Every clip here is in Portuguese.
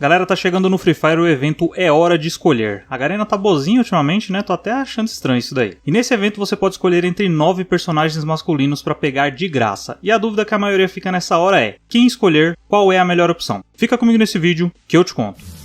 Galera, tá chegando no Free Fire o evento É Hora de Escolher. A Garena tá boazinha ultimamente, né? Tô até achando estranho isso daí. E nesse evento você pode escolher entre 9 personagens masculinos pra pegar de graça. E a dúvida que a maioria fica nessa hora é: quem escolher, qual é a melhor opção? Fica comigo nesse vídeo que eu te conto.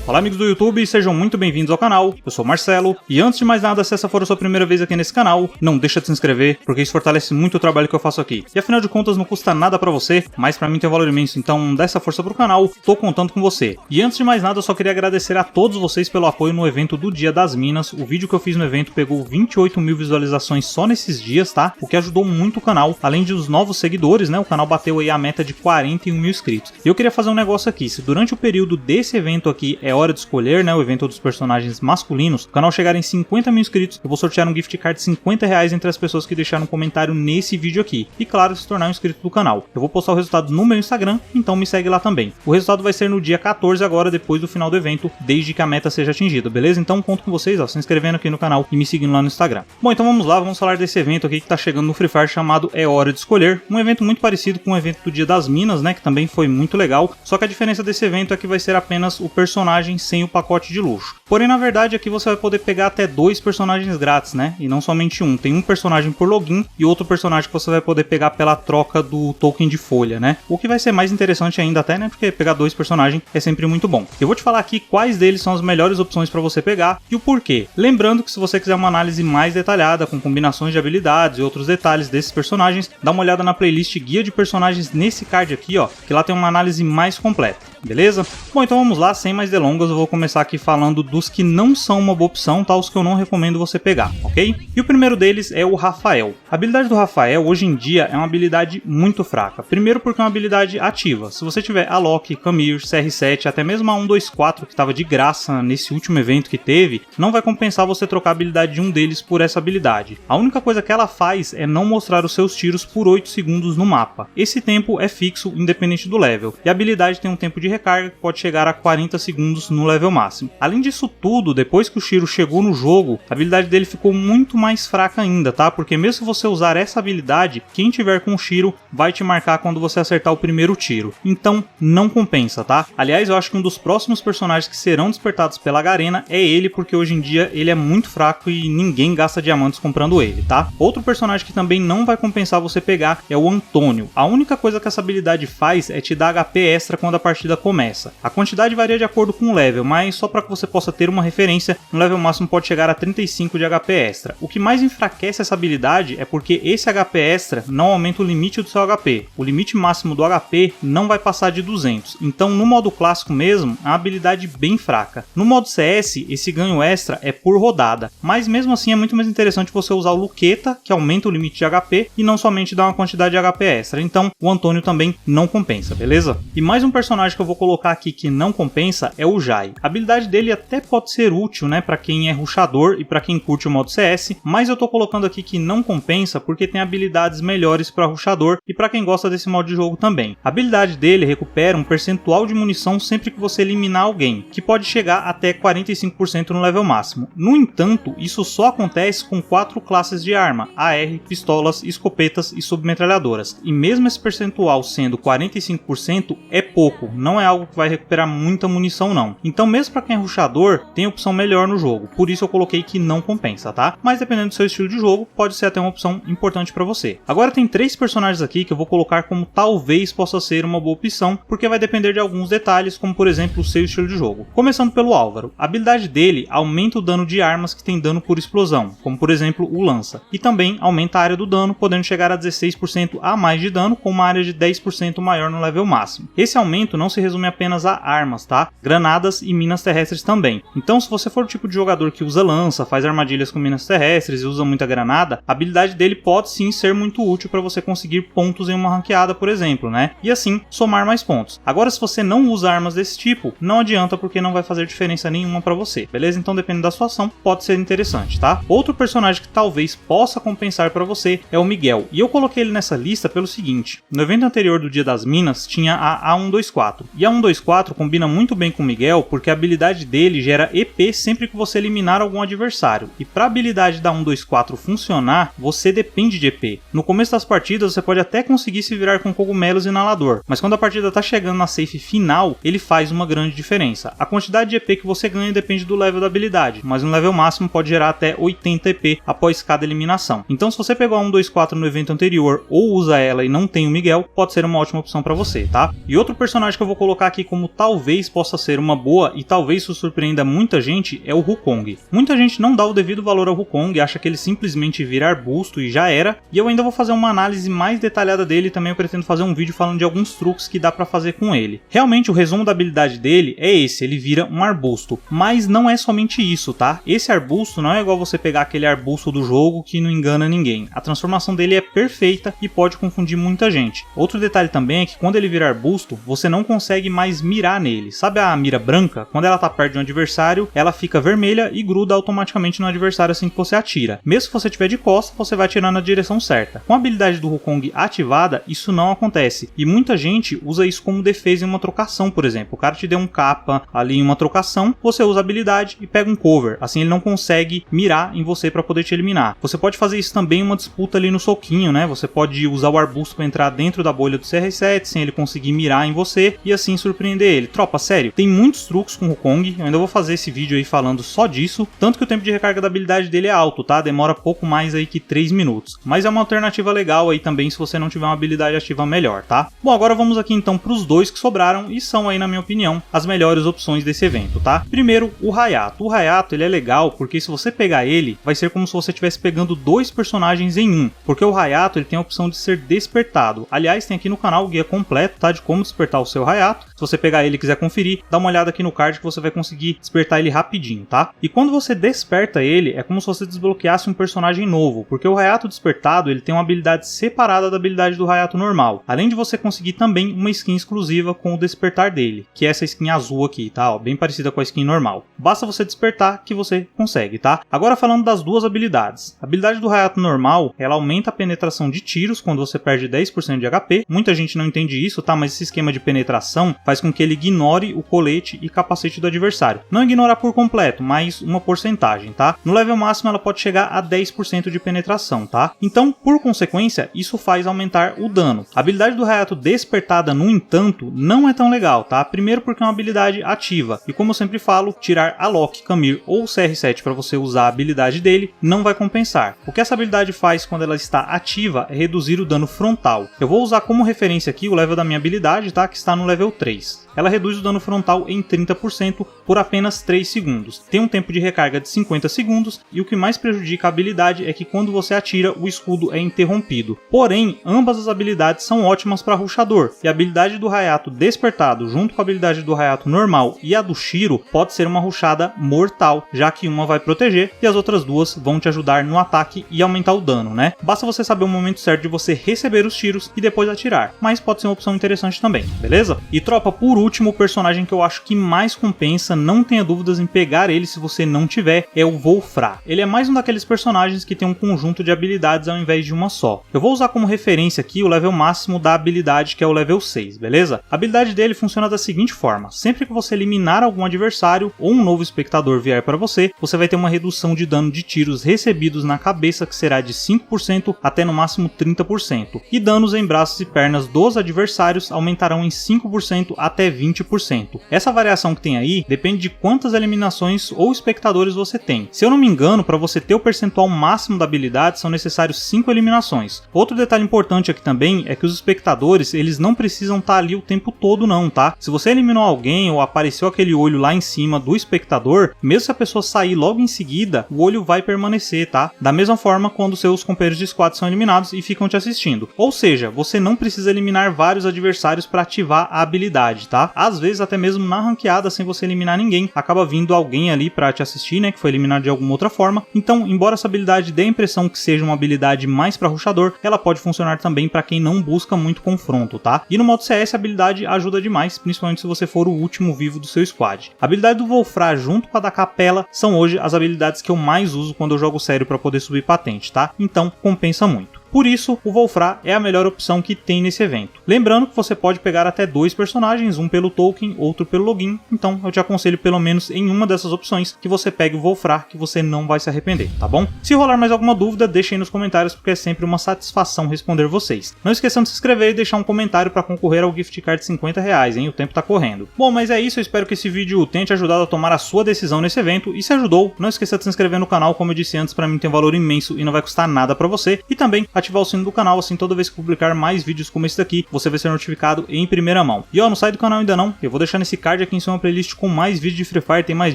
Olá amigos do YouTube, sejam muito bem-vindos ao canal, eu sou o Marcelo, e antes de mais nada, se essa for a sua primeira vez aqui nesse canal, não deixa de se inscrever, porque isso fortalece muito o trabalho que eu faço aqui. E afinal de contas não custa nada pra você, mas pra mim tem um valor imenso, então dá essa força pro canal, tô contando com você. E antes de mais nada, eu só queria agradecer a todos vocês pelo apoio no evento do Dia das Minas. O vídeo que eu fiz no evento pegou 28 mil visualizações só nesses dias, tá? O que ajudou muito o canal, além de os novos seguidores, né? O canal bateu aí a meta de 41 mil inscritos. E eu queria fazer um negócio aqui, se durante o período desse evento aqui é hora de escolher, né, o evento dos personagens masculinos, o canal chegar em 50 mil inscritos, eu vou sortear um gift card de 50 reais entre as pessoas que deixaram um comentário nesse vídeo aqui. E claro, se tornar um inscrito do canal. Eu vou postar o resultado no meu Instagram, então me segue lá também. O resultado vai ser no dia 14 agora, depois do final do evento, desde que a meta seja atingida, beleza? Então conto com vocês, ó, se inscrevendo aqui no canal e me seguindo lá no Instagram. Bom, então vamos lá, vamos falar desse evento aqui que tá chegando no Free Fire chamado É Hora de Escolher. Um evento muito parecido com o evento do Dia das Minas, né, que também foi muito legal. Só que a diferença desse evento é que vai ser apenas o personagem sem o pacote de luxo. Porém, na verdade, aqui você vai poder pegar até 2 personagens grátis, né? E não somente um. Tem um personagem por login e outro personagem que você vai poder pegar pela troca do token de folha, né? O que vai ser mais interessante ainda até, né? Porque pegar 2 personagens é sempre muito bom. Eu vou te falar aqui quais deles são as melhores opções para você pegar e o porquê. Lembrando que se você quiser uma análise mais detalhada, com combinações de habilidades e outros detalhes desses personagens, dá uma olhada na playlist Guia de Personagens nesse card aqui, ó, que lá tem uma análise mais completa. Beleza? Bom, então vamos lá, sem mais delongas, eu vou começar aqui falando dos que não são uma boa opção, tá? Os que eu não recomendo você pegar, ok? E o primeiro deles é o Rafael. A habilidade do Rafael, hoje em dia, é uma habilidade muito fraca. Primeiro porque é uma habilidade ativa. Se você tiver Alok, Camille, CR7, até mesmo a 124, que estava de graça nesse último evento que teve, não vai compensar você trocar a habilidade de um deles por essa habilidade. A única coisa que ela faz é não mostrar os seus tiros por 8 segundos no mapa. Esse tempo é fixo, independente do level. E a habilidade tem um tempo de recarga que pode chegar a 40 segundos no level máximo. Além disso tudo, depois que o Shiro chegou no jogo, a habilidade dele ficou muito mais fraca ainda, tá? Porque mesmo se você usar essa habilidade, quem tiver com o Shiro vai te marcar quando você acertar o primeiro tiro. Então, não compensa, tá? Aliás, eu acho que um dos próximos personagens que serão despertados pela Garena é ele, porque hoje em dia ele é muito fraco e ninguém gasta diamantes comprando ele, tá? Outro personagem que também não vai compensar você pegar é o Antônio. A única coisa que essa habilidade faz é te dar HP extra quando a partida começa. A quantidade varia de acordo com o level, mas só para que você possa ter uma referência, no level máximo pode chegar a 35 de HP extra. O que mais enfraquece essa habilidade é porque esse HP extra não aumenta o limite do seu HP. O limite máximo do HP não vai passar de 200. Então no modo clássico mesmo, é uma habilidade bem fraca. No modo CS, esse ganho extra é por rodada, mas mesmo assim é muito mais interessante você usar o Luqueta, que aumenta o limite de HP e não somente dá uma quantidade de HP extra. Então o Antônio também não compensa, beleza? E mais um personagem que eu vou colocar aqui que não compensa é o Jai. A habilidade dele até pode ser útil, né, para quem é rushador e para quem curte o modo CS, mas eu tô colocando aqui que não compensa porque tem habilidades melhores para rushador e para quem gosta desse modo de jogo também. A habilidade dele recupera um percentual de munição sempre que você eliminar alguém, que pode chegar até 45% no level máximo. No entanto, isso só acontece com 4 classes de arma: AR, pistolas, escopetas e submetralhadoras. E mesmo esse percentual sendo 45%, é pouco, não é algo que vai recuperar muita munição não. Então mesmo para quem é rushador, tem opção melhor no jogo, por isso eu coloquei que não compensa, tá? Mas dependendo do seu estilo de jogo, pode ser até uma opção importante para você. Agora tem 3 personagens aqui que eu vou colocar como talvez possa ser uma boa opção, porque vai depender de alguns detalhes, como por exemplo o seu estilo de jogo. Começando pelo Álvaro, a habilidade dele aumenta o dano de armas que tem dano por explosão, como por exemplo o lança, e também aumenta a área do dano, podendo chegar a 16% a mais de dano, com uma área de 10% maior no level máximo. Esse aumento não se resume apenas a armas, tá? Granadas e minas terrestres também. Então se você for o tipo de jogador que usa lança, faz armadilhas com minas terrestres e usa muita granada, a habilidade dele pode sim ser muito útil para você conseguir pontos em uma ranqueada, por exemplo, né? E assim somar mais pontos. Agora, se você não usa armas desse tipo, não adianta, porque não vai fazer diferença nenhuma para você, beleza? Então dependendo da sua ação, pode ser interessante, tá? Outro personagem que talvez possa compensar para você é o Miguel, e eu coloquei ele nessa lista pelo seguinte: no evento anterior do Dia das Minas tinha a A124, e a A124 combina muito bem com o Miguel porque a habilidade dele gera EP sempre que você eliminar algum adversário, e para a habilidade da 124 funcionar, você depende de EP. No começo das partidas você pode até conseguir se virar com cogumelos e inalador, mas quando a partida está chegando na safe final, ele faz uma grande diferença. A quantidade de EP que você ganha depende do level da habilidade, mas no level máximo pode gerar até 80 EP após cada eliminação. Então se você pegou a 124 no evento anterior ou usa ela e não tem o Miguel, pode ser uma ótima opção para você, tá? E outro personagem que eu vou colocar aqui como talvez possa ser uma boa e talvez isso surpreenda muita gente é o Wukong. Muita gente não dá o devido valor ao Wukong, acha que ele simplesmente vira arbusto e já era, e eu ainda vou fazer uma análise mais detalhada dele e também eu pretendo fazer um vídeo falando de alguns truques que dá para fazer com ele. Realmente o resumo da habilidade dele é esse, ele vira um arbusto, mas não é somente isso, tá? Esse arbusto não é igual você pegar aquele arbusto do jogo que não engana ninguém. A transformação dele é perfeita e pode confundir muita gente. Outro detalhe também é que quando ele vira arbusto, você não consegue mais mirar nele. Sabe a mira branca? Quando ela tá perto de um adversário, ela fica vermelha e gruda automaticamente no adversário assim que você atira. Mesmo que você estiver de costas, você vai atirar na direção certa. Com a habilidade do Wukong ativada, isso não acontece. E muita gente usa isso como defesa em uma trocação, por exemplo. O cara te deu um capa ali em uma trocação, você usa a habilidade e pega um cover. Assim ele não consegue mirar em você para poder te eliminar. Você pode fazer isso também em uma disputa ali no soquinho, né? Você pode usar o arbusto para entrar dentro da bolha do CR7 sem ele conseguir mirar em você e assim surpreender ele. Tropa, sério, tem muitos truques com o Wukong. Eu ainda vou fazer esse vídeo aí falando só disso. Tanto que o tempo de recarga da habilidade dele é alto, tá? Demora pouco mais aí que 3 minutos. Mas é uma alternativa legal aí também se você não tiver uma habilidade ativa melhor, tá? Bom, agora vamos aqui então para os dois que sobraram e são aí, na minha opinião, as melhores opções desse evento, tá? Primeiro, o Hayato. O Hayato, ele é legal porque se você pegar ele, vai ser como se você estivesse pegando dois personagens em um, porque o Hayato, ele tem a opção de ser despertado. Aliás, tem aqui no canal o guia completo, tá? De como despertar o seu Hayato. Se você pegar ele e quiser conferir, dá uma olhada aqui no card que você vai conseguir despertar ele rapidinho, tá? E quando você desperta ele, é como se você desbloqueasse um personagem novo, porque o Hayato despertado, ele tem uma habilidade separada da habilidade do Hayato normal. Além de você conseguir também uma skin exclusiva com o despertar dele, que é essa skin azul aqui, tá? Ó, bem parecida com a skin normal. Basta você despertar que você consegue, tá? Agora falando das duas habilidades. A habilidade do Hayato normal, ela aumenta a penetração de tiros quando você perde 10% de HP. Muita gente não entende isso, tá? Mas esse esquema de penetração faz com que ele ignore o colete e capacete do adversário. Não ignorar por completo, mas uma porcentagem, tá? No level máximo ela pode chegar a 10% de penetração, tá? Então, por consequência, isso faz aumentar o dano. A habilidade do Hayato despertada, no entanto, não é tão legal, tá? Primeiro porque é uma habilidade ativa, e como eu sempre falo, tirar a Loki, Camir ou CR7 para você usar a habilidade dele não vai compensar. O que essa habilidade faz quando ela está ativa é reduzir o dano frontal. Eu vou usar como referência aqui o level da minha habilidade, tá? Que está no level 3. Ela reduz o dano frontal em 30% por apenas 3 segundos. Tem um tempo de recarga de 50 segundos e o que mais prejudica a habilidade é que quando você atira, o escudo é interrompido. Porém, ambas as habilidades são ótimas para rushador, e a habilidade do Hayato despertado junto com a habilidade do Hayato normal e a do Shiro pode ser uma rushada mortal, já que uma vai proteger e as outras duas vão te ajudar no ataque e aumentar o dano, né? Basta você saber o momento certo de você receber os tiros e depois atirar, mas pode ser uma opção interessante também, beleza? E tropa, por último, o personagem que eu acho que mais compensa, não tenha dúvidas em pegar ele se você não tiver, é o Volfra. Ele é mais um daqueles personagens que tem um conjunto de habilidades ao invés de uma só. Eu vou usar como referência aqui o level máximo da habilidade, que é o level 6, beleza? A habilidade dele funciona da seguinte forma: sempre que você eliminar algum adversário ou um novo espectador vier para você, você vai ter uma redução de dano de tiros recebidos na cabeça que será de 5% até no máximo 30%, e danos em braços e pernas dos adversários aumentarão em 5% até 20%. Essa variação que tem aí depende de quantas eliminações ou espectadores você tem. Se eu não me engano, para você ter o percentual máximo da habilidade são necessários 5 eliminações. Outro detalhe importante aqui também é que os espectadores, eles não precisam estar ali o tempo todo não, tá? Se você eliminou alguém ou apareceu aquele olho lá em cima do espectador, mesmo se a pessoa sair logo em seguida, o olho vai permanecer, tá? Da mesma forma quando seus companheiros de squad são eliminados e ficam te assistindo. Ou seja, você não precisa eliminar vários adversários para ativar a habilidade, tá? Às vezes até mesmo na ranqueada, sem você eliminar ninguém, acaba vindo alguém ali para te assistir, né? Que foi eliminado de alguma outra forma. Então, embora essa habilidade dê a impressão que seja uma habilidade mais para rushador, ela pode funcionar também para quem não busca muito confronto, tá? E no modo CS a habilidade ajuda demais, principalmente se você for o último vivo do seu squad. A habilidade do Volfra junto com a da Capela são hoje as habilidades que eu mais uso quando eu jogo sério para poder subir patente, tá? Então compensa muito. Por isso, o Wolfram é a melhor opção que tem nesse evento. Lembrando que você pode pegar até 2 personagens, um pelo token, outro pelo login, então eu te aconselho pelo menos em uma dessas opções que você pegue o Wolfram, que você não vai se arrepender, tá bom? Se rolar mais alguma dúvida, deixa aí nos comentários, porque é sempre uma satisfação responder vocês. Não esqueçam de se inscrever e deixar um comentário para concorrer ao gift card de R$50, hein? O tempo tá correndo. Bom, mas é isso, eu espero que esse vídeo tenha te ajudado a tomar a sua decisão nesse evento, e se ajudou, não esqueça de se inscrever no canal, como eu disse antes, para mim tem um valor imenso e não vai custar nada para você, e também ativar o sino do canal, assim toda vez que publicar mais vídeos como esse daqui, você vai ser notificado em primeira mão. E ó, não sai do canal ainda não, eu vou deixar nesse card aqui em cima uma playlist com mais vídeos de Free Fire, tem mais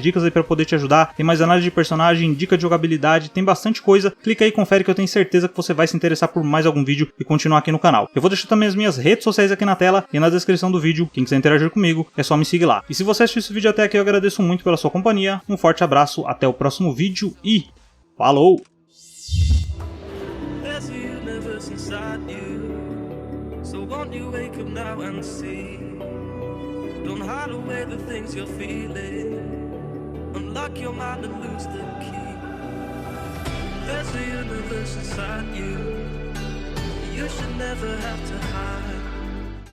dicas aí para poder te ajudar, tem mais análise de personagem, dica de jogabilidade, tem bastante coisa. Clica aí e confere que eu tenho certeza que você vai se interessar por mais algum vídeo e continuar aqui no canal. Eu vou deixar também as minhas redes sociais aqui na tela e na descrição do vídeo. Quem quiser interagir comigo, é só me seguir lá. E se você assistiu esse vídeo até aqui, eu agradeço muito pela sua companhia. Um forte abraço, até o próximo vídeo e falou! Unlock your mind and lose the key. There's a universe inside you. You should never have to hide.